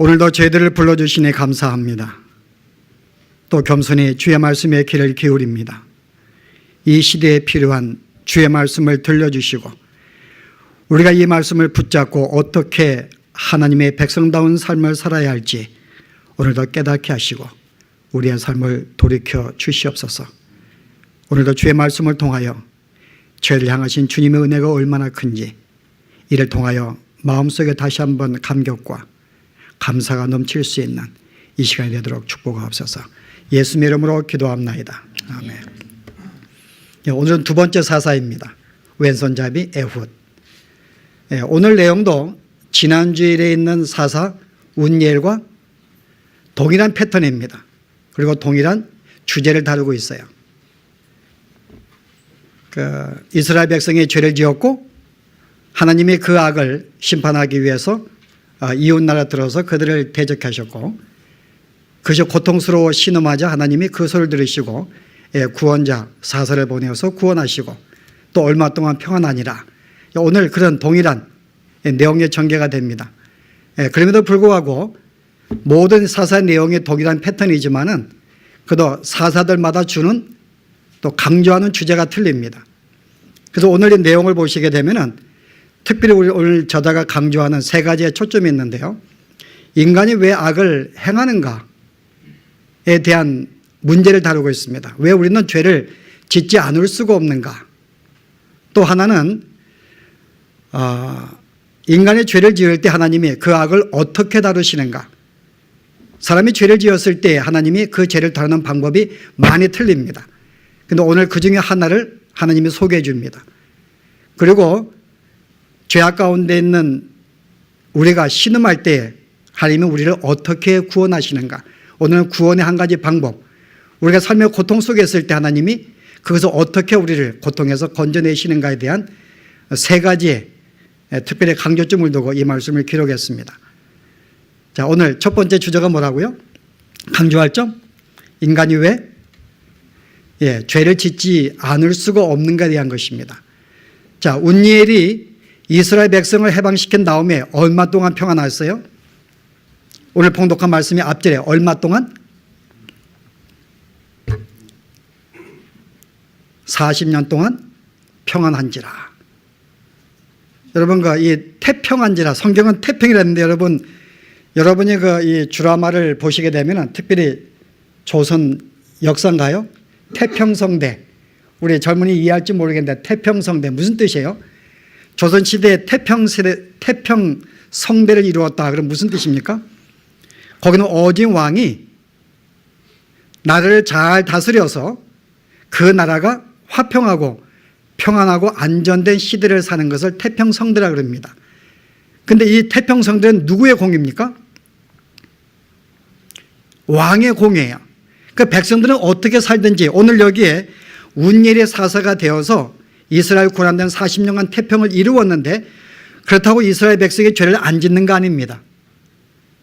오늘도 저희들을 불러주시니 감사합니다. 또 겸손히 주의 말씀에 귀를 기울입니다. 이 시대에 필요한 주의 말씀을 들려주시고 우리가 이 말씀을 붙잡고 어떻게 하나님의 백성다운 삶을 살아야 할지 오늘도 깨닫게 하시고 우리의 삶을 돌이켜 주시옵소서. 오늘도 주의 말씀을 통하여 저희를 향하신 주님의 은혜가 얼마나 큰지 이를 통하여 마음속에 다시 한번 감격과 감사가 넘칠 수 있는 이 시간이 되도록 축복하옵소서. 예수님의 이름으로 기도합나이다. 아멘. 오늘은 두 번째 사사입니다. 왼손잡이 에훗. 오늘 내용도 지난주일에 있는 사사 운니엘과 동일한 패턴입니다. 그리고 동일한 주제를 다루고 있어요. 이스라엘 백성이 죄를 지었고 하나님이 그 악을 심판하기 위해서 이웃나라 들어서 그들을 대적하셨고 그저 고통스러워 신음하자 하나님이 그 소리를 들으시고 구원자 사사를 보내어서 구원하시고 또 얼마 동안 평안하니라. 오늘 그런 동일한 내용의 전개가 됩니다. 그럼에도 불구하고 모든 사사 내용의 동일한 패턴이지만은 그도 사사들마다 주는 또 강조하는 주제가 틀립니다. 그래서 오늘 이 내용을 보시게 되면은 특별히 우리 오늘 저자가 강조하는 세 가지의 초점이 있는데요. 인간이 왜 악을 행하는가에 대한 문제를 다루고 있습니다. 왜 우리는 죄를 짓지 않을 수가 없는가? 또 하나는 인간이 죄를 지을 때 하나님이 그 악을 어떻게 다루시는가? 사람이 죄를 지었을 때 하나님이 그 죄를 다루는 방법이 많이 틀립니다. 그런데 오늘 그 중에 하나를 하나님이 소개해 줍니다. 그리고 죄악 가운데 있는 우리가 신음할 때 하나님은 우리를 어떻게 구원하시는가? 오늘은 구원의 한 가지 방법. 우리가 삶의 고통 속에 있을 때 하나님이 그것을 어떻게 우리를 고통에서 건져내시는가에 대한 세 가지의 특별히 강조점을 두고 이 말씀을 기록했습니다. 자, 오늘 첫 번째 주제가 뭐라고요? 강조할 점? 인간이 왜? 죄를 짓지 않을 수가 없는가에 대한 것입니다. 자, 운니엘이 이스라엘 백성을 해방시킨 다음에 얼마 동안 평안했어요? 오늘 봉독한 말씀이 앞절에 얼마 동안? 40년 동안 평안한지라. 여러분, 이 태평한지라, 성경은 태평이라는데 여러분이 이 드라마를 보시게 되면 특별히 조선 역사인가요? 태평성대. 우리 젊은이 이해할지 모르겠는데 태평성대 무슨 뜻이에요? 조선시대에 태평성대를 이루었다. 그럼 무슨 뜻입니까? 거기는 어진 왕이 나라를 잘 다스려서 그 나라가 화평하고 평안하고 안전된 시대를 사는 것을 태평성대라고 그럽니다. 그런데 이 태평성대는 누구의 공입니까? 왕의 공이에요. 그 백성들은 어떻게 살든지 오늘 여기에 운니엘의 사사가 되어서 이스라엘 고난된 40년간 태평을 이루었는데 그렇다고 이스라엘 백성이 죄를 안 짓는 거 아닙니다.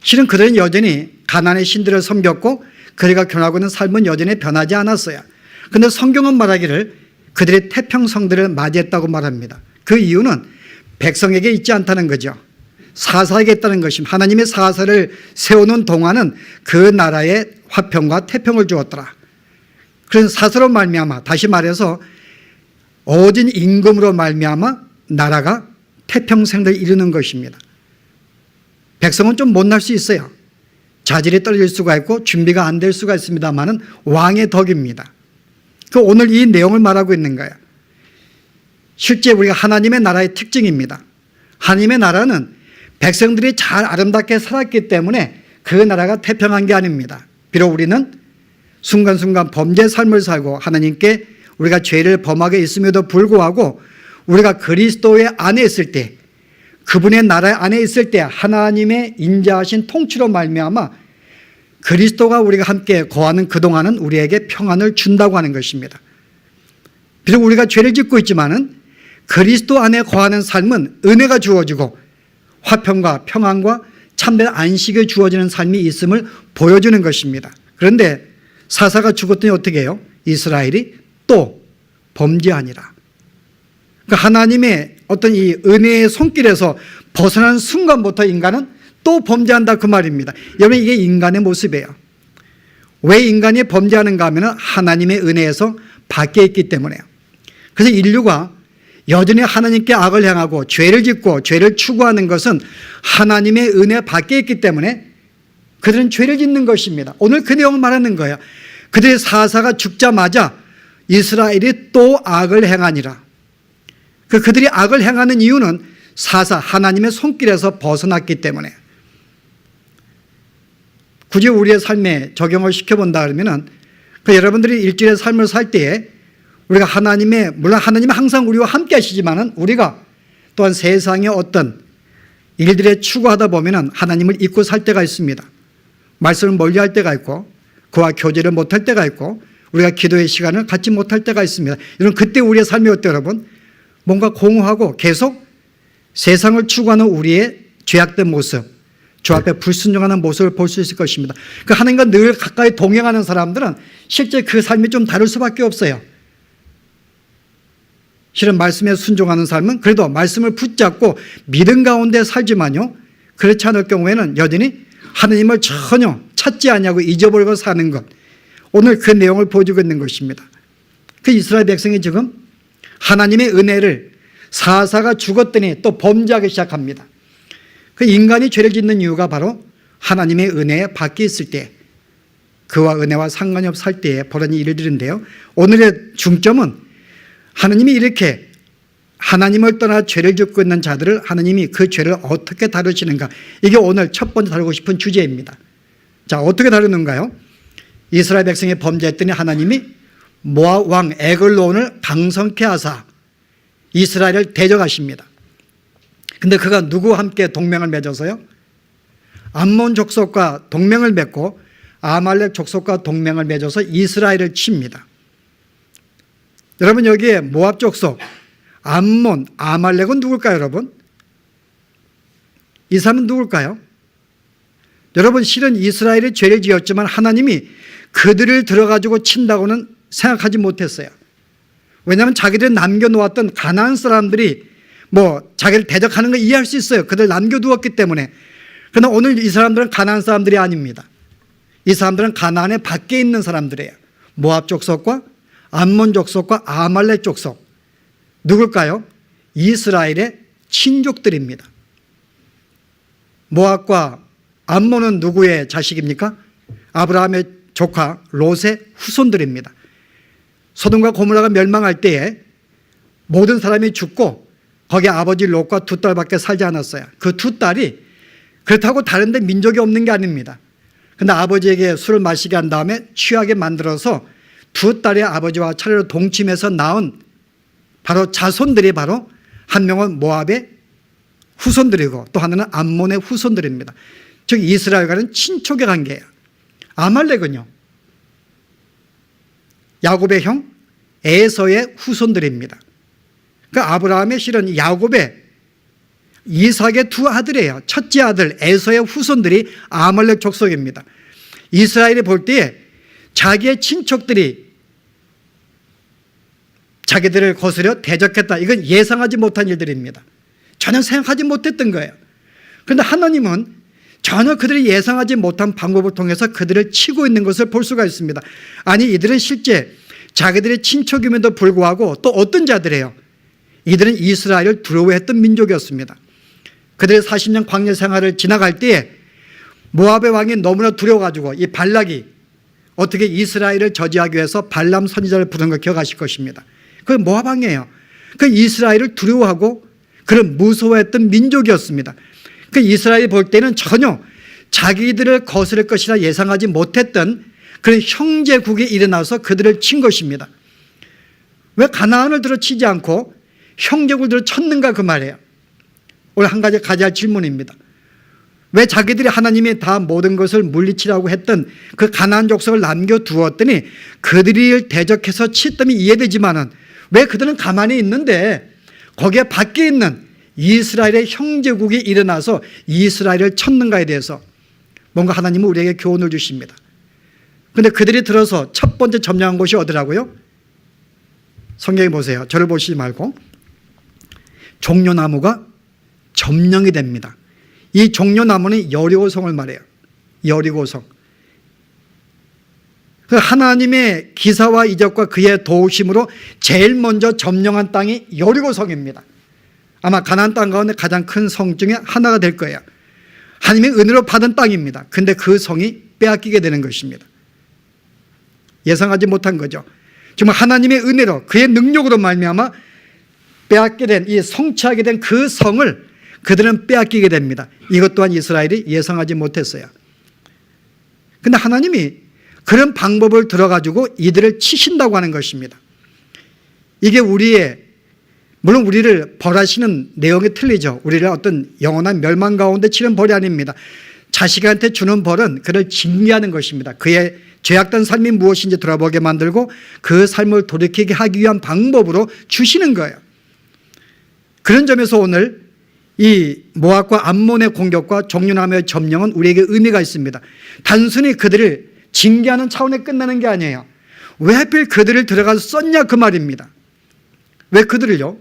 실은 그들은 여전히 가나안의 신들을 섬겼고 그들과 교환하고 있는 삶은 여전히 변하지 않았어요. 그런데 성경은 말하기를 그들이 태평성대를 맞이했다고 말합니다. 그 이유는 백성에게 있지 않다는 거죠. 사사에게 있다는 것입니다. 하나님의 사사를 세우는 동안은 그 나라에 화평과 태평을 주었더라. 그래서 사사로 말미암아, 다시 말해서 어진 임금으로 말미암아 나라가 태평성대를 이루는 것입니다. 백성은 좀 못날 수 있어요. 자질이 떨어질 수가 있고 준비가 안 될 수가 있습니다만은 왕의 덕입니다. 오늘 이 내용을 말하고 있는 거예요. 실제 우리가 하나님의 나라의 특징입니다. 하나님의 나라는 백성들이 잘 아름답게 살았기 때문에 그 나라가 태평한 게 아닙니다. 비록 우리는 순간순간 범죄의 삶을 살고 하나님께 우리가 죄를 범하게 있음에도 불구하고 우리가 그리스도의 안에 있을 때 그분의 나라 안에 있을 때 하나님의 인자하신 통치로 말미암아 그리스도가 우리가 함께 거하는 그동안은 우리에게 평안을 준다고 하는 것입니다. 비록 우리가 죄를 짓고 있지만은 그리스도 안에 거하는 삶은 은혜가 주어지고 화평과 평안과 참된 안식이 주어지는 삶이 있음을 보여주는 것입니다. 그런데 사사가 죽었더니 어떻게 해요? 이스라엘이 또 범죄하니라. 그러니까 하나님의 어떤 이 은혜의 손길에서 벗어난 순간부터 인간은 또 범죄한다 그 말입니다. 여러분 이게 인간의 모습이에요. 왜 인간이 범죄하는가 하면 하나님의 은혜에서 밖에 있기 때문에요. 그래서 인류가 여전히 하나님께 악을 행하고 죄를 짓고 죄를 추구하는 것은 하나님의 은혜 밖에 있기 때문에 그들은 죄를 짓는 것입니다. 오늘 그 내용을 말하는 거예요. 그들의 사사가 죽자마자 이스라엘이 또 악을 행하니라. 그들이 악을 행하는 이유는 사사 하나님의 손길에서 벗어났기 때문에. 굳이 우리의 삶에 적용을 시켜본다 그러면은 여러분들이 일주일의 삶을 살 때에 우리가 물론 하나님은 항상 우리와 함께 하시지만은 우리가 또한 세상의 어떤 일들에 추구하다 보면은 하나님을 잊고 살 때가 있습니다. 말씀을 멀리 할 때가 있고 그와 교제를 못할 때가 있고 우리가 기도의 시간을 갖지 못할 때가 있습니다. 여러분 그때 우리의 삶이 어때요 여러분? 뭔가 공허하고 계속 세상을 추구하는 우리의 죄악된 모습, 주 앞에 불순종하는 모습을 볼 수 있을 것입니다. 하나님과 늘 가까이 동행하는 사람들은 실제 그 삶이 좀 다를 수밖에 없어요. 실은 말씀에 순종하는 삶은 그래도 말씀을 붙잡고 믿음 가운데 살지만요, 그렇지 않을 경우에는 여전히 하나님을 전혀 찾지 않냐고 잊어버리고 사는 것, 오늘 그 내용을 보여주고 있는 것입니다. 그 이스라엘 백성이 지금 하나님의 은혜를 사사가 죽었더니 또 범죄하기 시작합니다. 그 인간이 죄를 짓는 이유가 바로 하나님의 은혜에 밖에 있을 때, 그와 은혜와 상관이 없을 때에 벌어진 일들인데요, 오늘의 중점은 하나님이 이렇게 하나님을 떠나 죄를 짓고 있는 자들을 하나님이 그 죄를 어떻게 다루시는가, 이게 오늘 첫 번째 다루고 싶은 주제입니다. 자, 어떻게 다루는가요? 이스라엘 백성이 범죄했더니 하나님이 모압 왕 에글론을 강성케 하사 이스라엘을 대적하십니다. 근데 그가 누구와 함께 동맹을 맺어서요? 암몬 족속과 동맹을 맺고 아말렉 족속과 동맹을 맺어서 이스라엘을 칩니다. 여러분 여기에 모압 족속, 암몬, 아말렉은 누굴까요 여러분? 이 사람은 누굴까요? 여러분 실은 이스라엘이 죄를 지었지만 하나님이 그들을 들어가지고 친다고는 생각하지 못했어요. 왜냐하면 자기들 남겨놓았던 가나안 사람들이 자기를 대적하는 걸 이해할 수 있어요. 그들 남겨두었기 때문에. 그러나 오늘 이 사람들은 가나안 사람들이 아닙니다. 이 사람들은 가나안의 밖에 있는 사람들이에요. 모압 족속과 암몬 족속과 아말렉 족속. 누굴까요? 이스라엘의 친족들입니다. 모압과 암몬은 누구의 자식입니까? 아브라함의 조카 롯의 후손들입니다. 소돔과 고모라가 멸망할 때에 모든 사람이 죽고 거기 아버지 롯과 두 딸밖에 살지 않았어요. 그 두 딸이 그렇다고 다른 데 민족이 없는 게 아닙니다. 그런데 아버지에게 술을 마시게 한 다음에 취하게 만들어서 두 딸의 아버지와 차례로 동침해서 낳은 바로 자손들이 바로 한 명은 모압의 후손들이고 또 하나는 암몬의 후손들입니다. 즉 이스라엘과는 친족의 관계예요. 아말렉은요, 야곱의 형 에서의 후손들입니다. 그러니까 아브라함의 실은 야곱의 이삭의 두 아들이에요. 첫째 아들 에서의 후손들이 아말렉 족속입니다. 이스라엘이 볼 때에 자기의 친척들이 자기들을 거스려 대적했다, 이건 예상하지 못한 일들입니다. 전혀 생각하지 못했던 거예요. 그런데 하나님은 전혀 그들이 예상하지 못한 방법을 통해서 그들을 치고 있는 것을 볼 수가 있습니다. 아니 이들은 실제 자기들의 친척임에도 불구하고 또 어떤 자들이에요? 이들은 이스라엘을 두려워했던 민족이었습니다. 그들의 40년 광야 생활을 지나갈 때에 모압의 왕이 너무나 두려워가지고 이 발락이 어떻게 이스라엘을 저지하기 위해서 발람 선지자를 부른 걸 기억하실 것입니다. 그 모압 왕이에요. 그 이스라엘을 두려워하고 그런 무서워했던 민족이었습니다. 그 이스라엘이 볼 때는 전혀 자기들을 거스를 것이라 예상하지 못했던 그런 형제국이 일어나서 그들을 친 것입니다. 왜 가나안을 들어 치지 않고 형제국을 들어 쳤는가 그 말이에요. 오늘 한 가지 가져야 할 질문입니다. 왜 자기들이 하나님이 다 모든 것을 물리치라고 했던 그 가나안 족속을 남겨두었더니 그들이 대적해서 치었음이 이해되지만은 왜 그들은 가만히 있는데 거기에 밖에 있는 이스라엘의 형제국이 일어나서 이스라엘을 쳤는가에 대해서 뭔가 하나님은 우리에게 교훈을 주십니다. 그런데 그들이 들어서 첫 번째 점령한 곳이 어디라고요? 성경에 보세요. 저를 보시지 말고 종려나무가 점령이 됩니다. 이 종려나무는 여리고성을 말해요. 여리고성. 하나님의 기사와 이적과 그의 도우심으로 제일 먼저 점령한 땅이 여리고성입니다. 아마 가나안 땅 가운데 가장 큰 성 중에 하나가 될 거예요. 하나님의 은혜로 받은 땅입니다. 근데 그 성이 빼앗기게 되는 것입니다. 예상하지 못한 거죠. 정말 하나님의 은혜로 그의 능력으로 말미암아 빼앗게 된, 이 성취하게 된 그 성을 그들은 빼앗기게 됩니다. 이것 또한 이스라엘이 예상하지 못했어요. 근데 하나님이 그런 방법을 들어가지고 이들을 치신다고 하는 것입니다. 이게 물론 우리를 벌하시는 내용이 틀리죠. 우리를 어떤 영원한 멸망 가운데 치는 벌이 아닙니다. 자식한테 주는 벌은 그를 징계하는 것입니다. 그의 죄악된 삶이 무엇인지 돌아보게 만들고 그 삶을 돌이키게 하기 위한 방법으로 주시는 거예요. 그런 점에서 오늘 이 모압과 암몬의 공격과 종려나무의 점령은 우리에게 의미가 있습니다. 단순히 그들을 징계하는 차원에 끝나는 게 아니에요. 왜 하필 그들을 들어가서 썼냐 그 말입니다. 왜 그들을요?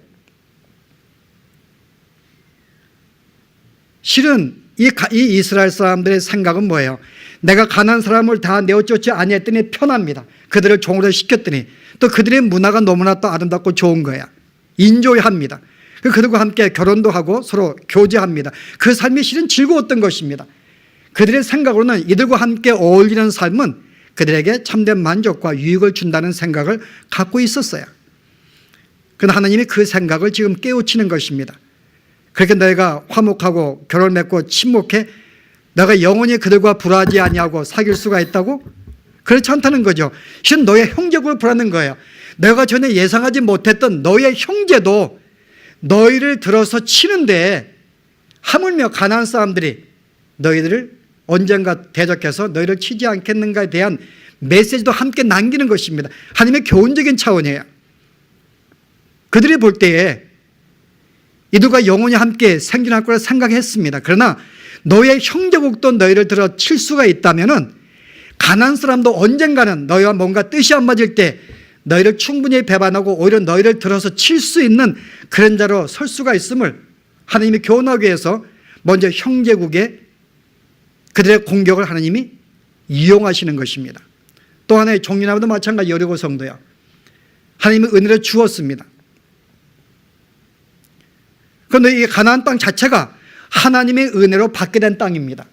실은 이 이스라엘 사람들의 생각은 뭐예요? 내가 가난한 사람을 다 내어쫓지 아니했더니 편합니다. 그들을 종으로 시켰더니 또 그들의 문화가 너무나 또 아름답고 좋은 거야. 인조합니다. 그들과 함께 결혼도 하고 서로 교제합니다. 그 삶이 실은 즐거웠던 것입니다. 그들의 생각으로는 이들과 함께 어울리는 삶은 그들에게 참된 만족과 유익을 준다는 생각을 갖고 있었어요. 그러나 하나님이 그 생각을 지금 깨우치는 것입니다. 그렇게 너희가 화목하고 결혼을 맺고 친목해 너가 영원히 그들과 불화하지 아니하고 사귈 수가 있다고? 그렇지 않다는 거죠. 실은 너의 형제국을 불하는 거예요. 너가 전혀 예상하지 못했던 너의 형제도 너희를 들어서 치는데 하물며 가나안 사람들이 너희들을 언젠가 대적해서 너희를 치지 않겠는가에 대한 메시지도 함께 남기는 것입니다. 하나님의 교훈적인 차원이에요. 그들이 볼 때에 이들과 영원히 함께 생존할 거라 생각했습니다. 그러나 너의 형제국도 너희를 들어 칠 수가 있다면은 가나안 사람도 언젠가는 너희와 뭔가 뜻이 안 맞을 때 너희를 충분히 배반하고 오히려 너희를 들어서 칠 수 있는 그런 자로 설 수가 있음을 하나님이 교훈하기 위해서 먼저 형제국에 그들의 공격을 하나님이 이용하시는 것입니다. 또 하나의 종려나무도 마찬가지 여리고 성도요. 하나님의 은혜를 주었습니다. 그런데 이 가나안 땅 자체가 하나님의 은혜로 받게 된 땅입니다.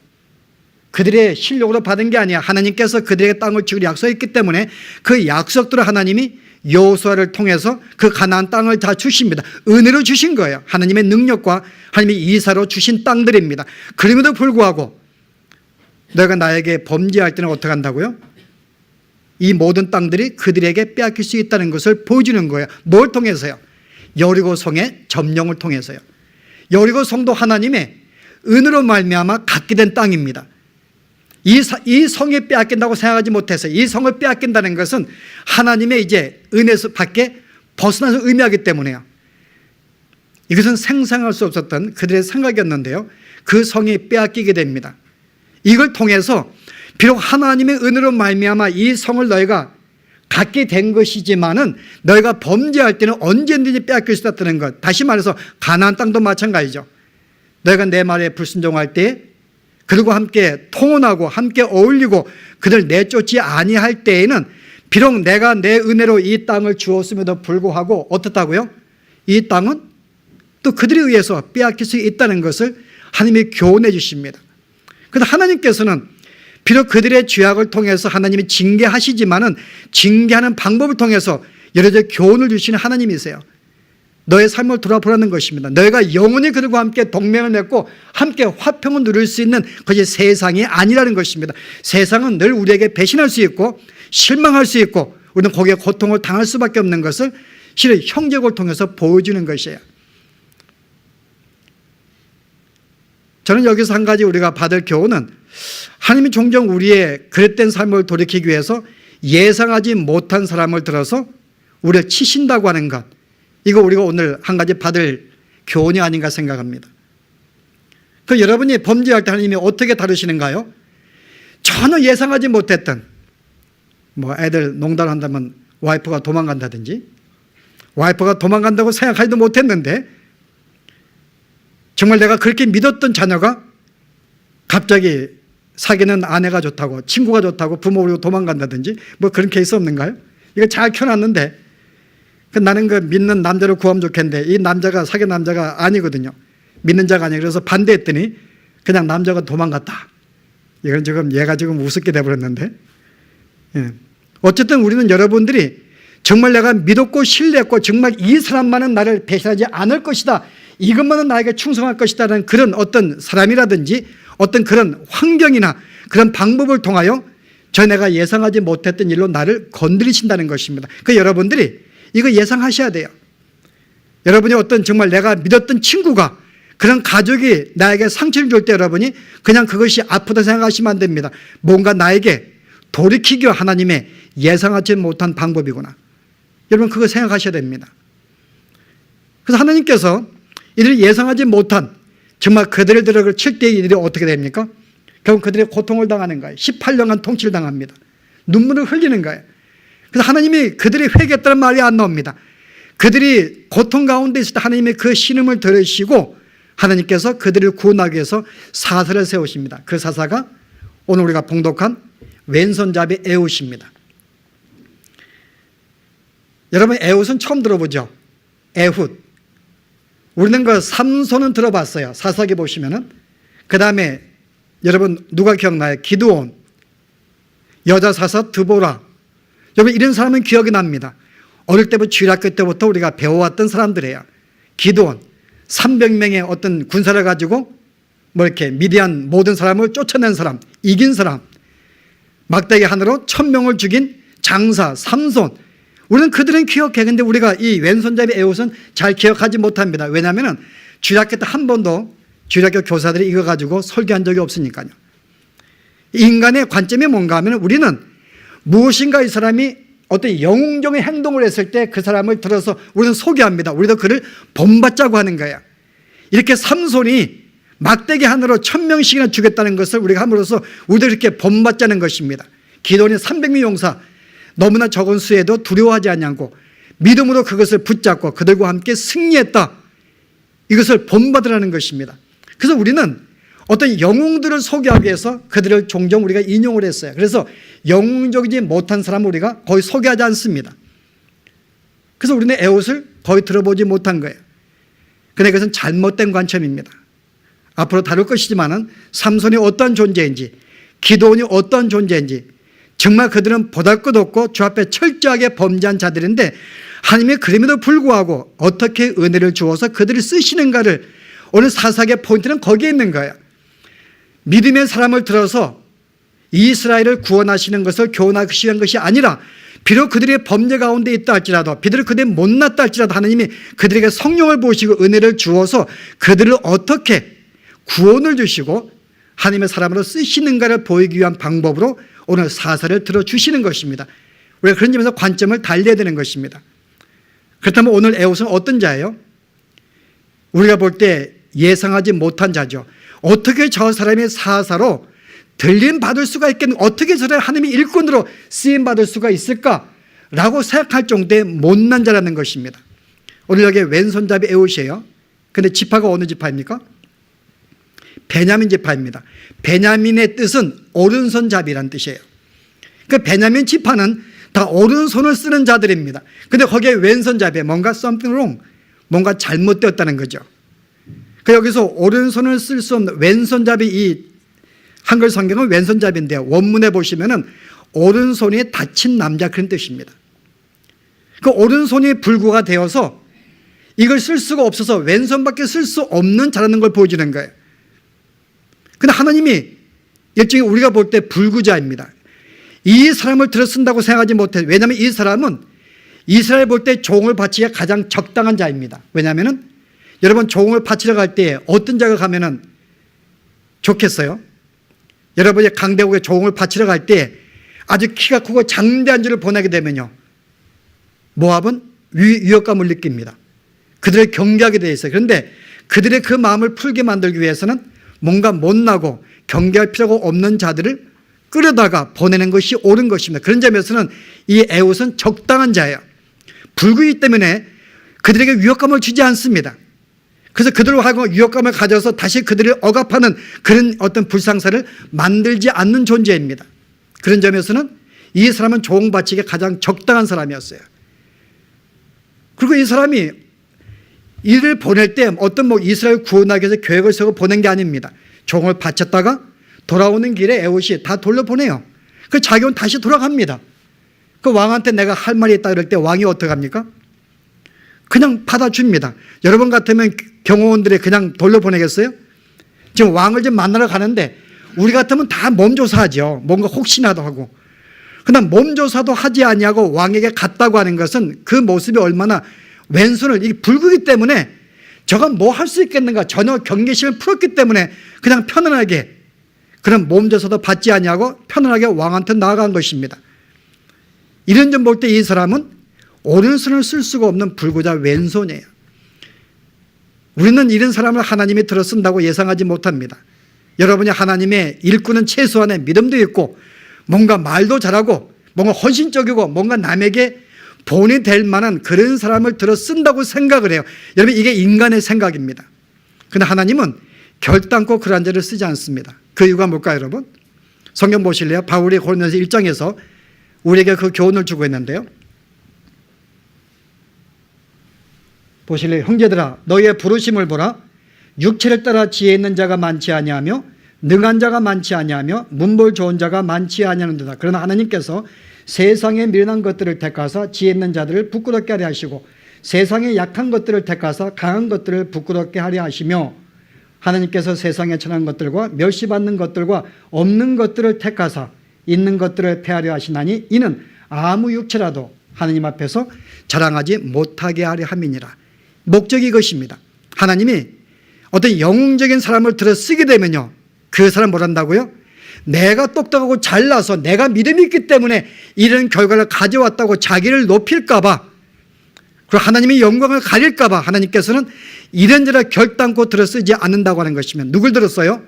그들의 실력으로 받은 게 아니야. 하나님께서 그들에게 땅을 주기로 약속했기 때문에 그 약속대로 하나님이 여호수아를 통해서 그 가나안 땅을 다 주십니다. 은혜로 주신 거예요. 하나님의 능력과 하나님의 이사로 주신 땅들입니다. 그럼에도 불구하고 너희가 나에게 범죄할 때는 어떻게 한다고요? 이 모든 땅들이 그들에게 빼앗길 수 있다는 것을 보여주는 거예요. 뭘 통해서요? 여리고 성의 점령을 통해서요. 여리고 성도 하나님의 은혜로 말미암아 갖게 된 땅입니다. 이 성이 빼앗긴다고 생각하지 못해서 이 성을 빼앗긴다는 것은 하나님의 이제 은혜에서 밖에 벗어나서 의미하기 때문에요. 이것은 상상할 수 없었던 그들의 생각이었는데요. 그 성이 빼앗기게 됩니다. 이걸 통해서 비록 하나님의 은혜로 말미암아 이 성을 너희가 갖게 된 것이지만은 너희가 범죄할 때는 언제든지 빼앗길 수 있다는 것. 다시 말해서 가나안 땅도 마찬가지죠. 너희가 내 말에 불순종할 때 그들과 함께 통혼하고 함께 어울리고 그들 내쫓지 아니할 때에는 비록 내가 내 은혜로 이 땅을 주었음에도 불구하고 어떻다고요? 이 땅은 또 그들에 의해서 빼앗길 수 있다는 것을 하나님이 교훈해 주십니다. 그런데 하나님께서는 비록 그들의 죄악을 통해서 하나님이 징계하시지만은 징계하는 방법을 통해서 여러 가지 교훈을 주시는 하나님이세요. 너의 삶을 돌아보라는 것입니다. 너희가 영원히 그들과 함께 동맹을 맺고 함께 화평을 누릴 수 있는 그것이 세상이 아니라는 것입니다. 세상은 늘 우리에게 배신할 수 있고 실망할 수 있고 우리는 거기에 고통을 당할 수밖에 없는 것을 실은 형제국을 통해서 보여주는 것이에요. 저는 여기서 한 가지 우리가 받을 교훈은 하나님이 종종 우리의 그릇된 삶을 돌이키기 위해서 예상하지 못한 사람을 들어서 우리를 치신다고 하는 것, 이거 우리가 오늘 한 가지 받을 교훈이 아닌가 생각합니다. 그 여러분이 범죄할 때 하나님이 어떻게 다루시는가요? 전혀 예상하지 못했던, 뭐 애들 농담한다면 와이프가 도망간다든지, 와이프가 도망간다고 생각하지도 못했는데 정말 내가 그렇게 믿었던 자녀가 갑자기 사귀는 아내가 좋다고, 친구가 좋다고 부모 버리고 도망간다든지 뭐 그런 케이스 없는가요? 이거 잘 켜놨는데 나는 그 믿는 남자를 구하면 좋겠는데 이 남자가 사귄 남자가 아니거든요. 믿는 자가 아니에요. 그래서 반대했더니 그냥 남자가 도망갔다. 이건 지금 얘가 지금 우습게 돼버렸는데. 예. 어쨌든 우리는 여러분들이 정말 내가 믿었고 신뢰했고 정말 이 사람만은 나를 배신하지 않을 것이다, 이것만은 나에게 충성할 것이다라는 그런 어떤 사람이라든지 어떤 그런 환경이나 그런 방법을 통하여 내가 예상하지 못했던 일로 나를 건드리신다는 것입니다. 그 여러분들이 이거 예상하셔야 돼요. 여러분이 어떤 정말 내가 믿었던 친구가, 그런 가족이 나에게 상처를 줄 때 여러분이 그냥 그것이 아프다 생각하시면 안 됩니다. 뭔가 나에게 돌이키기 위한 하나님의 예상하지 못한 방법이구나. 여러분 그거 생각하셔야 됩니다. 그래서 하나님께서 이들이 예상하지 못한 정말 그들을 들어 칠 때 이들이 어떻게 됩니까? 결국 그들이 고통을 당하는 거예요. 18년간 통치를 당합니다. 눈물을 흘리는 거예요. 그래서 하나님이 그들이 회개했다는 말이 안 나옵니다. 그들이 고통 가운데 있을 때 하나님의 그 신음을 들으시고 하나님께서 그들을 구원하기 위해서 사사를 세우십니다. 그 사사가 오늘 우리가 봉독한 왼손잡이 에훗입니다. 여러분 에훗은 처음 들어보죠? 에훗. 우리는 그 삼손은 들어봤어요. 사사기 보시면은. 그 다음에 여러분 누가 기억나요? 기드온, 여자 사사 드보라. 여러분 이런 사람은 기억이 납니다. 어릴 때부터 주일학교 때부터 우리가 배워왔던 사람들이에요. 기드온 300명의 어떤 군사를 가지고 뭐 이렇게 미디안 모든 사람을 쫓아낸 사람, 이긴 사람, 막대기 하나로 1000명을 죽인 장사 삼손. 우리는 그들은 기억해. 근데 우리가 이 왼손잡이 에훗은 잘 기억하지 못합니다. 왜냐하면 주일학교 때 한 번도 주일학교 교사들이 이거 가지고 설교한 적이 없으니까요. 인간의 관점이 뭔가 하면 우리는 무엇인가 이 사람이 어떤 영웅적인 행동을 했을 때 그 사람을 들어서 우리는 소개합니다. 우리도 그를 본받자고 하는 거예요. 이렇게 삼손이 막대기 하나로 1000명씩이나 죽였다는 것을 우리가 함으로써 우리도 이렇게 본받자는 것입니다. 기도원의 300명 용사, 너무나 적은 수에도 두려워하지 않냐고 믿음으로 그것을 붙잡고 그들과 함께 승리했다. 이것을 본받으라는 것입니다. 그래서 우리는 어떤 영웅들을 소개하기 위해서 그들을 종종 우리가 인용을 했어요. 그래서 영웅적이지 못한 사람을 우리가 거의 소개하지 않습니다. 그래서 우리는 에훗을 거의 들어보지 못한 거예요. 그런데 그것은 잘못된 관점입니다. 앞으로 다룰 것이지만은 삼손이 어떤 존재인지, 기드온이 어떤 존재인지, 정말 그들은 보잘것없고 주 앞에 철저하게 범죄한 자들인데 하나님의 그림에도 불구하고 어떻게 은혜를 주어서 그들을 쓰시는가를 오늘 사사기의 포인트는 거기에 있는 거예요. 믿음의 사람을 들어서 이스라엘을 구원하시는 것을 교훈하기 위한 것이 아니라 비록 그들의 범죄 가운데 있다 할지라도, 비록 그들이 못났다 할지라도 하나님이 그들에게 성령을 부으시고 은혜를 주어서 그들을 어떻게 구원을 주시고 하나님의 사람으로 쓰시는가를 보이기 위한 방법으로 오늘 사사를 들어주시는 것입니다. 우리가 그런 점에서 관점을 달리해야 되는 것입니다. 그렇다면 오늘 에훗은 어떤 자예요? 우리가 볼 때 예상하지 못한 자죠. 어떻게 저 사람이 사사로 들림받을 수가 있겠는, 어떻게 저 사람이 하나님의 일꾼으로 쓰임받을 수가 있을까라고 생각할 정도의 못난 자라는 것입니다. 오늘 여기 왼손잡이 에훗이에요. 그런데 지파가 어느 지파입니까? 베냐민 지파입니다. 베냐민의 뜻은 오른손잡이란 뜻이에요. 그 베냐민 지파는 다 오른손을 쓰는 자들입니다. 근데 거기에 왼손잡이에 뭔가 something wrong, 뭔가 잘못되었다는 거죠. 그 여기서 오른손을 쓸 수 없는 왼손잡이, 이 한글 성경은 왼손잡이인데요. 원문에 보시면은 오른손이 다친 남자 그런 뜻입니다. 그 오른손이 불구가 되어서 이걸 쓸 수가 없어서 왼손밖에 쓸 수 없는 자라는 걸 보여주는 거예요. 근데 하나님이 일종의 우리가 볼 때 불구자입니다. 이 사람을 들어 쓴다고 생각하지 못해요. 왜냐하면 이 사람은 이스라엘 볼 때 종을 바치기에 가장 적당한 자입니다. 왜냐하면 여러분 종을 바치러 갈 때 어떤 자가 가면은 좋겠어요? 여러분이 강대국에 종을 바치러 갈 때 아주 키가 크고 장대한 자를 보내게 되면요, 모압은 위협감을 느낍니다. 그들을 경계하게 되어 있어요. 그런데 그들의 그 마음을 풀게 만들기 위해서는 뭔가 못나고 경계할 필요가 없는 자들을 끌어다가 보내는 것이 옳은 것입니다. 그런 점에서는 이 에훗은 적당한 자예요. 불구이기 때문에 그들에게 위협감을 주지 않습니다. 그래서 그들로 하여금 유혹감을 가져서 다시 그들을 억압하는 그런 어떤 불상사를 만들지 않는 존재입니다. 그런 점에서는 이 사람은 종바치기에 가장 적당한 사람이었어요. 그리고 이 사람이 이를 보낼 때 어떤 이스라엘 구원하기 위해서 계획을 세우고 보낸 게 아닙니다. 종을 바쳤다가 돌아오는 길에 에봇이 다 돌려보내요. 그 자기는 다시 돌아갑니다. 그 왕한테 내가 할 말이 있다 그럴 때 왕이 어떻게 합니까? 그냥 받아줍니다. 여러분 같으면 경호원들이 그냥 돌려보내겠어요? 지금 왕을 좀 만나러 가는데 우리 같으면 다 몸조사하죠. 뭔가 혹시나도 하고. 그러나 몸조사도 하지 아니하고 왕에게 갔다고 하는 것은 그 모습이 얼마나 왼손을 이게 불구기 때문에 저가 뭐 할 수 있겠는가 전혀 경계심을 풀었기 때문에 그냥 편안하게 그런 몸조사도 받지 아니하고 편안하게 왕한테 나아간 것입니다. 이런 점 볼 때 이 사람은 오른손을 쓸 수가 없는 불구자 왼손이에요. 우리는 이런 사람을 하나님이 들어 쓴다고 예상하지 못합니다. 여러분이 하나님의 일꾼은 최소한의 믿음도 있고 뭔가 말도 잘하고 뭔가 헌신적이고 뭔가 남에게 본이 될 만한 그런 사람을 들어 쓴다고 생각을 해요. 여러분 이게 인간의 생각입니다. 그런데 하나님은 결단코 그런 자를 쓰지 않습니다. 그 이유가 뭘까요, 여러분? 성경 보실래요? 바울이 고린도서 1장에서 우리에게 그 교훈을 주고 있는데요. 보실래요? 형제들아 너희의 부르심을 보라. 육체를 따라 지혜 있는 자가 많지 아니하며 능한 자가 많지 아니하며 문벌 좋은 자가 많지 아니하는도다. 그러나 하나님께서 세상에 미련한 것들을 택하사 지혜 있는 자들을 부끄럽게 하려 하시고 세상에 약한 것들을 택하사 강한 것들을 부끄럽게 하려 하시며 하나님께서 세상에 천한 것들과 멸시받는 것들과 없는 것들을 택하사 있는 것들을 폐하려 하시나니 이는 아무 육체라도 하나님 앞에서 자랑하지 못하게 하려 함이니라. 목적이 이것입니다. 하나님이 어떤 영웅적인 사람을 들어 쓰게 되면요, 그 사람 뭘 한다고요? 내가 똑똑하고 잘나서 내가 믿음이 있기 때문에 이런 결과를 가져왔다고 자기를 높일까 봐, 그리고 하나님의 영광을 가릴까 봐 하나님께서는 이런저런 결단코 들어 쓰지 않는다고 하는 것이면 누굴 들었어요?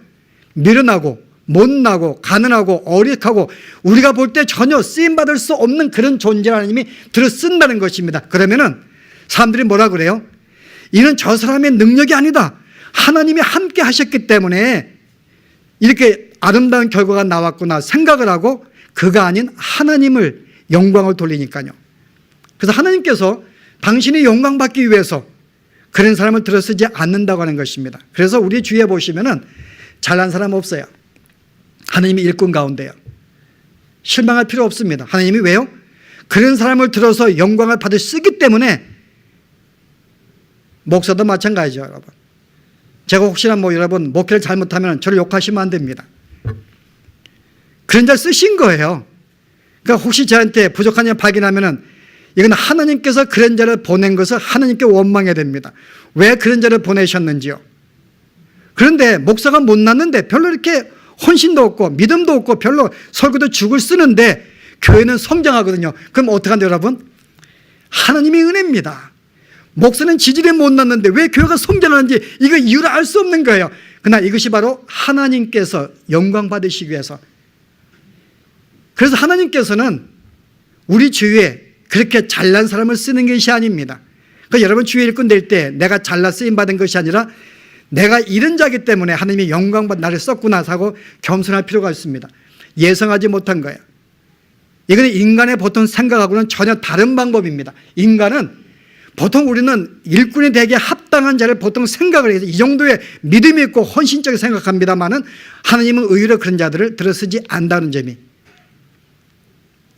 미련하고 못나고 가난하고 어리하고 우리가 볼 때 전혀 쓰임받을 수 없는 그런 존재를 하나님이 들어 쓴다는 것입니다. 그러면은 사람들이 뭐라 그래요? 이는 저 사람의 능력이 아니다. 하나님이 함께 하셨기 때문에 이렇게 아름다운 결과가 나왔구나 생각을 하고 그가 아닌 하나님을 영광을 돌리니까요. 그래서 하나님께서 당신이 영광 받기 위해서 그런 사람을 들어 쓰지 않는다고 하는 것입니다. 그래서 우리 주위에 보시면은 잘난 사람 없어요. 하나님이 일꾼 가운데요. 실망할 필요 없습니다. 하나님이 왜요? 그런 사람을 들어서 영광을 받을 쓰기 때문에. 목사도 마찬가지죠, 여러분. 제가 혹시나 여러분 목회를 잘못하면 저를 욕하시면 안 됩니다. 그런 자 쓰신 거예요. 그러니까 혹시 저한테 부족한 점 발견하면은 이건 하나님께서 그런 자를 보낸 것을 하나님께 원망해야 됩니다. 왜 그런 자를 보내셨는지요? 그런데 목사가 못났는데 별로 이렇게 헌신도 없고 믿음도 없고 별로 설교도 죽을 쓰는데 교회는 성장하거든요. 그럼 어떡한데요, 여러분? 하나님의 은혜입니다. 목사는 지질에 못났는데 왜 교회가 성장하는지 이거 이유를 알 수 없는 거예요. 그러나 이것이 바로 하나님께서 영광 받으시기 위해서. 그래서 하나님께서는 우리 주위에 그렇게 잘난 사람을 쓰는 것이 아닙니다. 그러니까 여러분 주위에 일꾼 될 때 내가 잘나 쓰임받은 것이 아니라 내가 이런 자기 때문에 하나님이 영광받 나를 썼구나 하고 겸손할 필요가 있습니다. 예상하지 못한 거예요. 이건 인간의 보통 생각하고는 전혀 다른 방법입니다. 인간은 보통 우리는 일꾼이 되게 합당한 자를 보통 생각을 해서 이 정도의 믿음이 있고 헌신적으로 생각합니다만은 하나님은 의외로 그런 자들을 들어쓰지 않는다는 점이,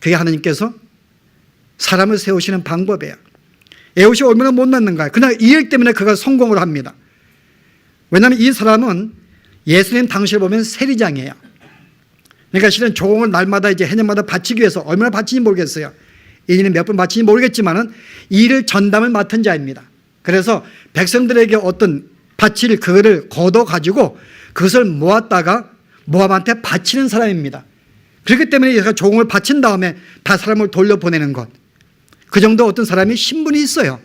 그게 하나님께서 사람을 세우시는 방법이에요. 에봇이 얼마나 못났는가. 그러나 이 일 때문에 그가 성공을 합니다. 왜냐하면 이 사람은 예수님 당시에 보면 세리장이에요. 그러니까 실은 종을 날마다 이제 해년마다 바치기 위해서 얼마나 바치는지 모르겠어요. 1년에 몇 번 바치는지 모르겠지만은 이 일을 전담을 맡은 자입니다. 그래서 백성들에게 어떤 바칠 그거를 걷어가지고 그것을 모았다가 모압한테 바치는 사람입니다. 그렇기 때문에 얘가 종을 바친 다음에 다 사람을 돌려보내는 것. 그 정도 어떤 사람이 신분이 있어요.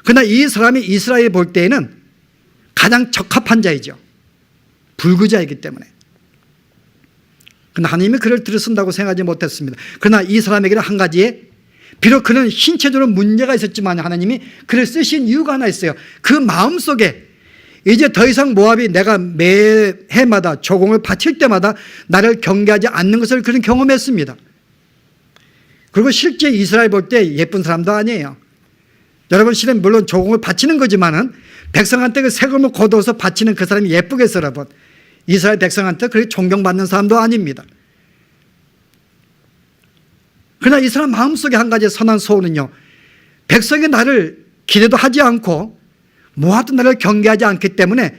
그러나 이 사람이 이스라엘에 볼 때에는 가장 적합한 자이죠. 불구자이기 때문에. 그러나 하나님이 그를 들어 쓴다고 생각하지 못했습니다. 그러나 이 사람에게는 한 가지의 비록 그는 신체적으로 문제가 있었지만 하나님이 그를 쓰신 이유가 하나 있어요. 그 마음속에 이제 더 이상 모압이 내가 매해마다 조공을 바칠 때마다 나를 경계하지 않는 것을 그는 경험했습니다. 그리고 실제 이스라엘 볼 때 예쁜 사람도 아니에요. 여러분, 실은 물론 조공을 바치는 거지만은 백성한테 그 세금을 걷어서 바치는 그 사람이 예쁘겠어요, 여러분. 이스라엘 백성한테 그렇게 존경받는 사람도 아닙니다. 그러나 이 사람 마음속에 한 가지 선한 소원은요, 백성이 나를 기대도 하지 않고 모압도 나를 경계하지 않기 때문에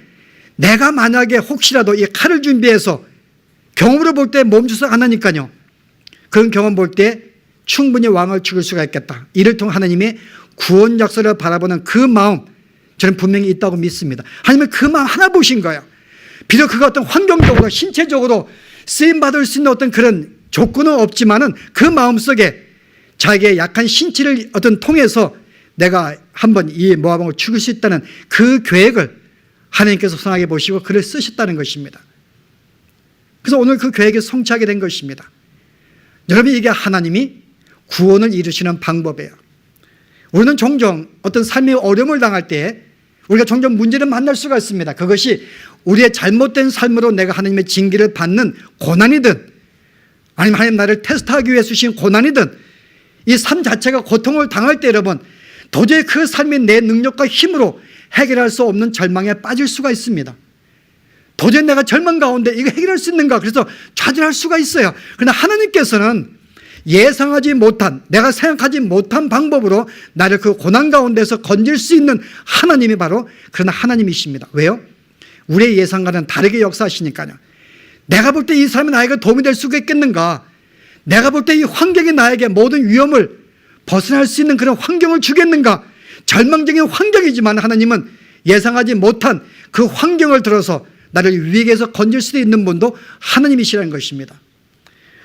내가 만약에 혹시라도 이 칼을 준비해서 경험으로 볼 때 멈춰서 안 하니까요, 그런 경험 볼 때 충분히 왕을 죽일 수가 있겠다. 이를 통해 하나님의 구원 역사를 바라보는 그 마음, 저는 분명히 있다고 믿습니다. 하나님은 그 마음 하나 보신 거예요. 비록 그가 어떤 환경적으로 신체적으로 쓰임받을 수 있는 어떤 그런 조건은 없지만은 그 마음속에 자기의 약한 신체를 어떤 통해서 내가 한번 이 모압왕을 죽일 수 있다는 그 계획을 하나님께서 선하게 보시고 그를 쓰셨다는 것입니다. 그래서 오늘 그 계획이 성취하게 된 것입니다. 여러분, 이게 하나님이 구원을 이루시는 방법이에요. 우리는 종종 어떤 삶의 어려움을 당할 때 우리가 종종 문제를 만날 수가 있습니다. 그것이 우리의 잘못된 삶으로 내가 하나님의 징계를 받는 고난이든 아니면 하나님 나를 테스트하기 위해 주신 고난이든 이 삶 자체가 고통을 당할 때 여러분, 도저히 그 삶이 내 능력과 힘으로 해결할 수 없는 절망에 빠질 수가 있습니다. 도저히 내가 절망 가운데 이거 해결할 수 있는가, 그래서 좌절할 수가 있어요. 그러나 하나님께서는 예상하지 못한, 내가 생각하지 못한 방법으로 나를 그 고난 가운데서 건질 수 있는 하나님이 바로 그런 하나님이십니다. 왜요? 우리의 예상과는 다르게 역사하시니까요. 내가 볼 때 이 사람이 나에게 도움이 될 수가 있겠는가? 내가 볼 때 이 환경이 나에게 모든 위험을 벗어날 수 있는 그런 환경을 주겠는가? 절망적인 환경이지만 하나님은 예상하지 못한 그 환경을 들어서 나를 위기에서 건질 수도 있는 분도 하나님이시라는 것입니다.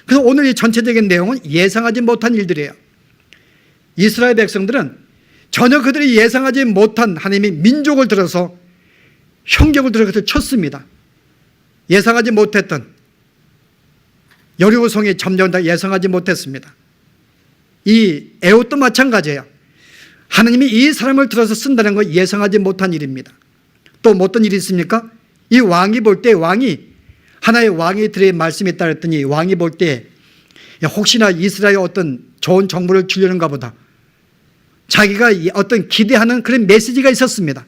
그래서 오늘 이 전체적인 내용은 예상하지 못한 일들이에요. 이스라엘 백성들은 전혀 그들이 예상하지 못한 하나님의 민족을 들어서 형격을 들어 그들을 쳤습니다. 예상하지 못했던 여리고성이 점점 다 예상하지 못했습니다. 이 에롯도 마찬가지예요. 하나님이 이 사람을 들어서 쓴다는 건 예상하지 못한 일입니다. 또 어떤 일이 있습니까? 이 왕이 볼 때 하나의 왕이 들의 말씀이 있다 그랬더니 왕이 볼 때 혹시나 이스라엘에 어떤 좋은 정보를 주려는가 보다. 자기가 어떤 기대하는 그런 메시지가 있었습니다.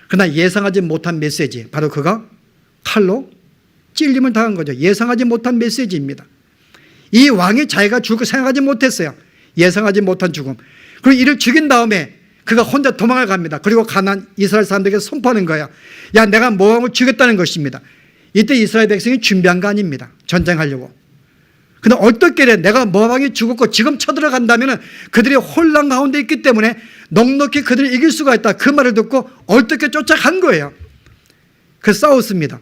그러나 예상하지 못한 메시지, 바로 그가 칼로 찔림을 당한 거죠. 예상하지 못한 메시지입니다. 이 왕이 자기가 죽을 거 생각하지 못했어요. 예상하지 못한 죽음. 그리고 이를 죽인 다음에 그가 혼자 도망을 갑니다. 그리고 가나안 이스라엘 사람들에게 선포하는 거예요. 야, 내가 모압을 죽였다는 것입니다. 이때 이스라엘 백성이 준비한 거 아닙니다. 전쟁하려고. 근데 어떻게 내가 모압이 죽었고 지금 쳐들어간다면 그들이 혼란 가운데 있기 때문에 넉넉히 그들을 이길 수가 있다. 그 말을 듣고 어떻게 쫓아간 거예요. 그래서 싸웠습니다.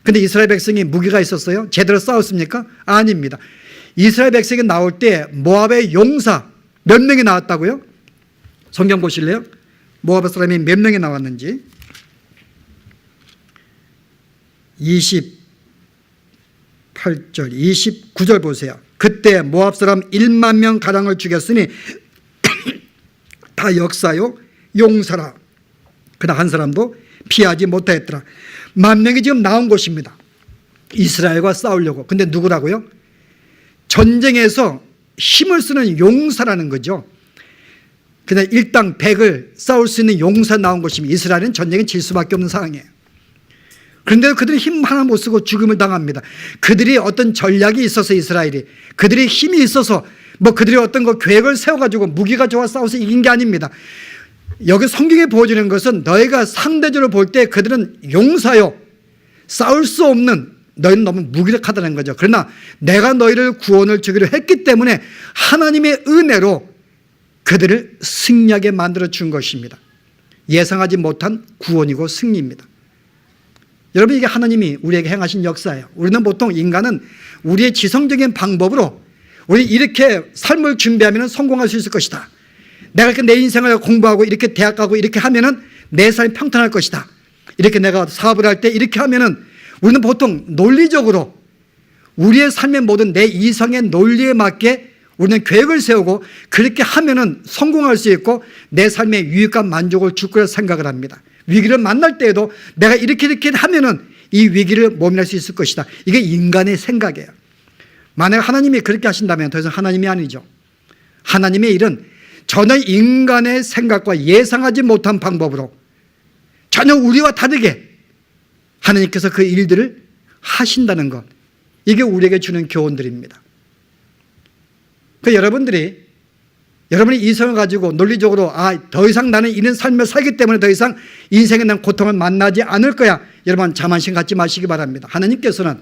근데 이스라엘 백성이 무기가 있었어요? 제대로 싸웠습니까? 아닙니다. 이스라엘 백성이 나올 때 모압의 용사 몇 명이 나왔다고요? 성경 보실래요? 모압 사람이 몇 명이 나왔는지. 28절, 29절 보세요. 그때 모압 사람 1만 명 가량을 죽였으니 다 역사요 용사라. 그러나 한 사람도 피하지 못하였더라. 10,000명이 지금 나온 곳입니다. 이스라엘과 싸우려고. 근데 누구라고요? 전쟁에서 힘을 쓰는 용사라는 거죠. 그냥 일당 100을 싸울 수 있는 용사 나온 것입니다. 이스라엘은 전쟁에 질 수밖에 없는 상황이에요. 그런데 그들이 힘 하나 못 쓰고 죽음을 당합니다. 그들이 어떤 전략이 있어서 이스라엘이, 그들이 힘이 있어서 그들이 어떤 거 계획을 세워가지고 무기가 좋아 싸워서 이긴 게 아닙니다. 여기 성경에 보여주는 것은 너희가 상대적으로 볼 때 그들은 용사요, 싸울 수 없는, 너희는 너무 무기력하다는 거죠. 그러나 내가 너희를 구원을 주기로 했기 때문에 하나님의 은혜로 그들을 승리하게 만들어 준 것입니다. 예상하지 못한 구원이고 승리입니다. 여러분, 이게 하나님이 우리에게 행하신 역사예요. 우리는 보통 인간은 우리의 지성적인 방법으로 우리 이렇게 삶을 준비하면 성공할 수 있을 것이다. 내가 이렇게 내 인생을 공부하고 이렇게 대학 가고 이렇게 하면은 내 삶이 평탄할 것이다. 이렇게 내가 사업을 할 때 이렇게 하면은, 우리는 보통 논리적으로 우리의 삶의 모든 내 이성의 논리에 맞게 우리는 계획을 세우고 그렇게 하면은 성공할 수 있고 내 삶의 유익과 만족을 줄 거라 생각을 합니다. 위기를 만날 때에도 내가 이렇게 하면은 이 위기를 모면할 수 있을 것이다. 이게 인간의 생각이에요. 만약 하나님이 그렇게 하신다면 더 이상 하나님이 아니죠. 하나님의 일은 전혀 인간의 생각과 예상하지 못한 방법으로 전혀 우리와 다르게 하나님께서 그 일들을 하신다는 것, 이게 우리에게 주는 교훈들입니다. 여러분이 이 생을 가지고 논리적으로 더 이상 나는 이런 삶을 살기 때문에 더 이상 인생에 난 고통을 만나지 않을 거야, 여러분 자만심 갖지 마시기 바랍니다. 하나님께서는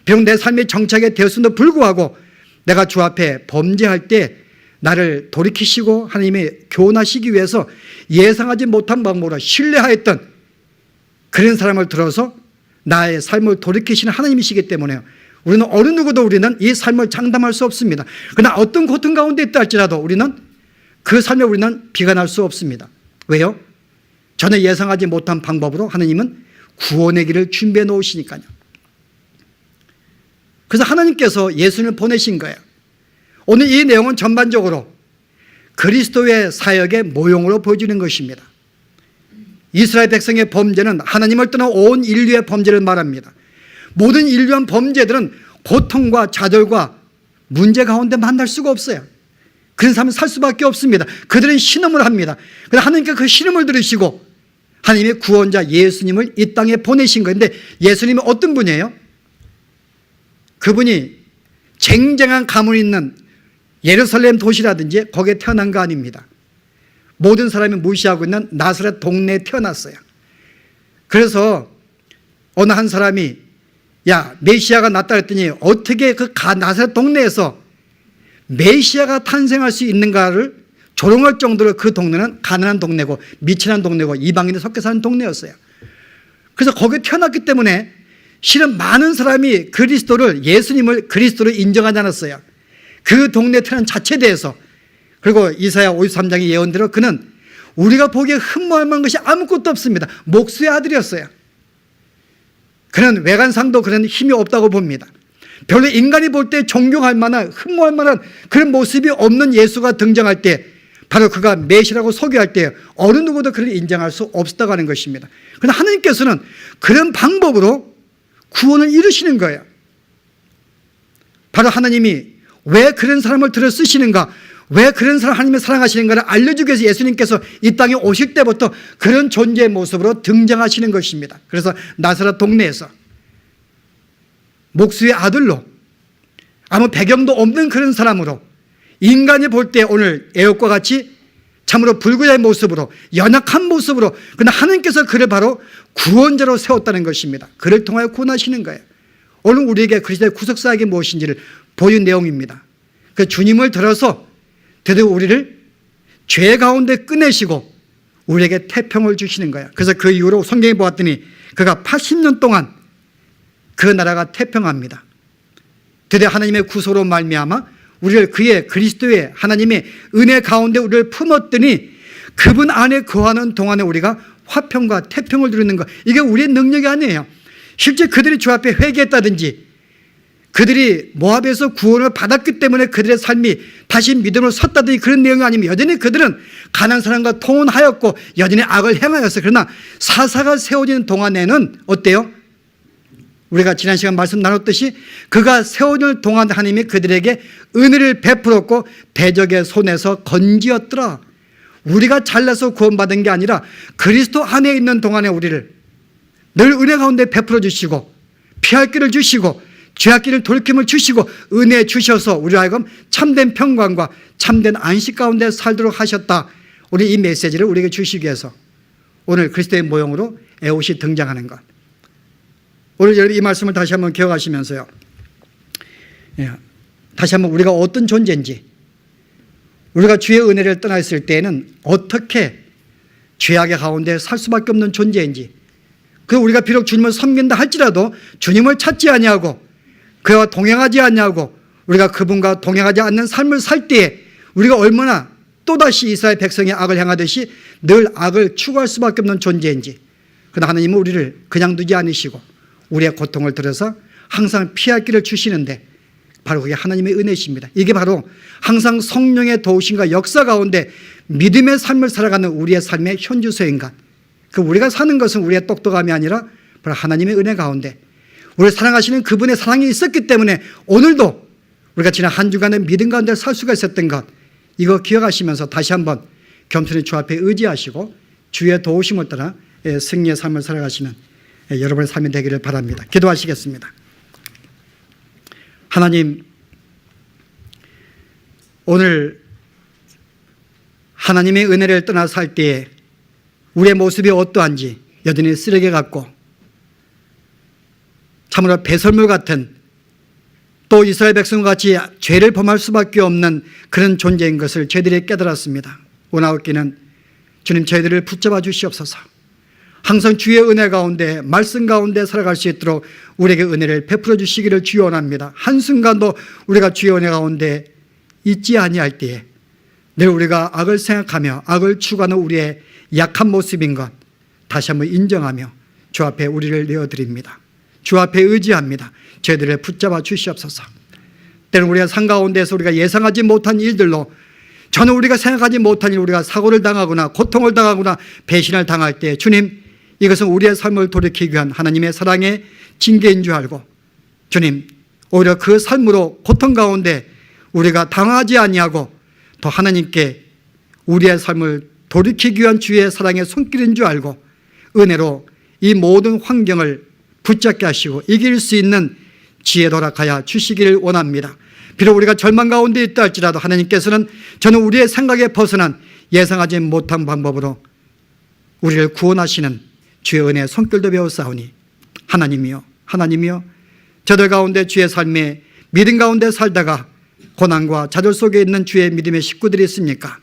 비록 내 삶이 정착이 되었음에도 불구하고 내가 주 앞에 범죄할 때 나를 돌이키시고 하나님이 교훈하시기 위해서 예상하지 못한 방법으로 신뢰하였던 그런 사람을 들어서 나의 삶을 돌이키시는 하나님이시기 때문에 우리는 어느 누구도 우리는 이 삶을 장담할 수 없습니다. 그러나 어떤 고통 가운데 있다 할지라도 우리는 그 삶에 우리는 비관할 수 없습니다. 왜요? 전혀 예상하지 못한 방법으로 하나님은 구원의 길을 준비해 놓으시니까요. 그래서 하나님께서 예수님을 보내신 거예요. 오늘 이 내용은 전반적으로 그리스도의 사역의 모형으로 보여주는 것입니다. 이스라엘 백성의 범죄는 하나님을 떠나 온 인류의 범죄를 말합니다. 모든 인류한 범죄들은 고통과 좌절과 문제 가운데 만날 수가 없어요. 그런 삶을 살 수밖에 없습니다. 그들은 신음을 합니다. 그래서 하나님께서 그 신음을 들으시고 하나님의 구원자 예수님을 이 땅에 보내신 거예요. 그런데 예수님은 어떤 분이에요? 그분이 쟁쟁한 가문 있는 예루살렘 도시라든지 거기에 태어난 거 아닙니다. 모든 사람이 무시하고 있는 나사렛 동네에 태어났어요. 그래서 어느 한 사람이 메시아가 났다 그랬더니 어떻게 그 나사렛 동네에서 메시아가 탄생할 수 있는가를 조롱할 정도로 그 동네는 가난한 동네고 미천한 동네고 이방인이 섞여 사는 동네였어요. 그래서 거기에 태어났기 때문에 실은 많은 사람이 예수님을 그리스도로 인정하지 않았어요. 그 동네에 태어난 자체에 대해서. 그리고 이사야 53장의 예언대로 그는 우리가 보기에 흠모할 만한 것이 아무것도 없습니다. 목수의 아들이었어요. 그는 외관상도 그런 힘이 없다고 봅니다. 별로 인간이 볼 때 존경할 만한, 흠모할 만한 그런 모습이 없는 예수가 등장할 때 바로 그가 메시라고 소개할 때 어느 누구도 그를 인정할 수 없었다고 하는 것입니다. 그러나 하나님께서는 그런 방법으로 구원을 이루시는 거예요. 바로 하나님이 왜 그런 사람을 들어 쓰시는가, 왜 그런 사람 하나님을 사랑하시는가를 알려주기 위해서 예수님께서 이 땅에 오실 때부터 그런 존재의 모습으로 등장하시는 것입니다. 그래서 나사렛 동네에서 목수의 아들로 아무 배경도 없는 그런 사람으로 인간이 볼 때 오늘 애op과 같이 참으로 불구자의 모습으로 연약한 모습으로, 그러나 하나님께서 그를 바로 구원자로 세웠다는 것입니다. 그를 통하여 구원하시는 거예요. 오늘 우리에게 그리스도의 구속사역이 무엇인지를 보여준 내용입니다. 그 주님을 들어서 드디어 우리를 죄 가운데 꺼내시고 우리에게 태평을 주시는 거예요. 그래서 그 이후로 성경에 보았더니 그가 80년 동안 그 나라가 태평합니다. 드디어 하나님의 구속으로 말미암아 우리를 그의 그리스도의 하나님의 은혜 가운데 우리를 품었더니 그분 안에 거하는 동안에 우리가 화평과 태평을 누리는 것, 이게 우리의 능력이 아니에요. 실제 그들이 주 앞에 회개했다든지 그들이 모압에서 구원을 받았기 때문에 그들의 삶이 다시 믿음으로 섰다든지 그런 내용이 아니면 여전히 그들은 가난한 사람과 통혼하였고 여전히 악을 행하였어요. 그러나 사사가 세워지는 동안에는 어때요? 우리가 지난 시간 말씀 나눴듯이 그가 세워질 동안 하나님이 그들에게 은혜를 베풀었고 대적의 손에서 건지었더라. 우리가 잘나서 구원받은 게 아니라 그리스도 안에 있는 동안에 우리를 늘 은혜 가운데 베풀어 주시고 피할 길을 주시고 죄악 길을 돌이킴을 주시고 은혜 주셔서 우리로 하여금 참된 평강과 참된 안식 가운데 살도록 하셨다. 우리 이 메시지를 우리에게 주시기 위해서 오늘 그리스도의 모형으로 애옷이 등장하는 것, 오늘 여러분 이 말씀을 다시 한번 기억하시면서요, 다시 한번 우리가 어떤 존재인지, 우리가 주의 은혜를 떠나 있을 때에는 어떻게 죄악의 가운데 살 수밖에 없는 존재인지, 그 우리가 비록 주님을 섬긴다 할지라도 주님을 찾지 아니하고 그와 동행하지 않냐고 우리가 그분과 동행하지 않는 삶을 살 때에 우리가 얼마나 또다시 이스라엘 백성의 악을 행하듯이 늘 악을 추구할 수밖에 없는 존재인지, 그러나 하나님은 우리를 그냥 두지 않으시고 우리의 고통을 들어서 항상 피할 길을 주시는데 바로 그게 하나님의 은혜십니다. 이게 바로 항상 성령의 도우심과 역사 가운데 믿음의 삶을 살아가는 우리의 삶의 현주소인간. 그 우리가 사는 것은 우리의 똑똑함이 아니라 바로 하나님의 은혜 가운데 우리를 사랑하시는 그분의 사랑이 있었기 때문에 오늘도 우리가 지난 한 주간의 믿음 가운데 살 수가 있었던 것, 이거 기억하시면서 다시 한번 겸손히 주 앞에 의지하시고 주의 도우심을 따라 승리의 삶을 살아가시는 여러분의 삶이 되기를 바랍니다. 기도하시겠습니다. 하나님, 오늘 하나님의 은혜를 떠나 살 때에 우리의 모습이 어떠한지 여전히 쓰레기 같고 참으로 배설물 같은, 또 이스라엘 백성과 같이 죄를 범할 수밖에 없는 그런 존재인 것을 저희들이 깨달았습니다. 오나옵기는 주님, 저희들을 붙잡아 주시옵소서. 항상 주의 은혜 가운데 말씀 가운데 살아갈 수 있도록 우리에게 은혜를 베풀어 주시기를 주여 원합니다. 한순간도 우리가 주의 은혜 가운데 있지 아니할 때에 늘 우리가 악을 생각하며 악을 추구하는 우리의 약한 모습인 것 다시 한번 인정하며 주 앞에 우리를 내어드립니다. 주 앞에 의지합니다. 저희들을 붙잡아 주시옵소서. 때는 우리가 삶 가운데서 우리가 예상하지 못한 일들로, 저는 우리가 생각하지 못한 일, 우리가 사고를 당하거나 고통을 당하거나 배신을 당할 때 주님, 이것은 우리의 삶을 돌이키기 위한 하나님의 사랑의 징계인 줄 알고 주님, 오히려 그 삶으로 고통 가운데 우리가 당하지 아니하고 더 하나님께 우리의 삶을 돌이키기 위한 주의 사랑의 손길인 줄 알고 은혜로 이 모든 환경을 붙잡게 하시고 이길 수 있는 지혜 도락하여 주시기를 원합니다. 비록 우리가 절망 가운데 있다 할지라도 하나님께서는 저는 우리의 생각에 벗어난 예상하지 못한 방법으로 우리를 구원하시는 주의 은혜의 손길도 배웠사오니 하나님이여, 하나님이여, 저들 가운데 주의 삶에 믿음 가운데 살다가 고난과 좌절 속에 있는 주의 믿음의 식구들이 있습니까?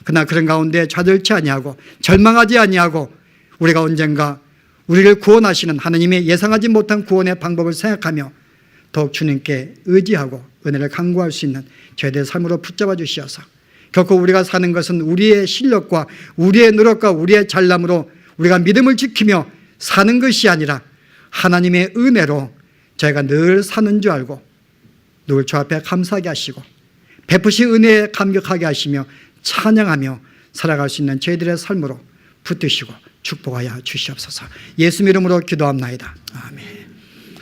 그러나 그런 가운데 좌절치 아니하고 절망하지 아니하고 우리가 언젠가 우리를 구원하시는 하나님의 예상하지 못한 구원의 방법을 생각하며 더욱 주님께 의지하고 은혜를 간구할 수 있는 저희들의 삶으로 붙잡아 주시어서 결코 우리가 사는 것은 우리의 실력과 우리의 노력과 우리의 잘남으로 우리가 믿음을 지키며 사는 것이 아니라 하나님의 은혜로 저희가 늘 사는 줄 알고 늘 주 앞에 감사하게 하시고 베푸신 은혜에 감격하게 하시며 찬양하며 살아갈 수 있는 저희들의 삶으로 붙드시고 축복하여 주시옵소서. 예수 이름으로 기도합나이다. 아멘.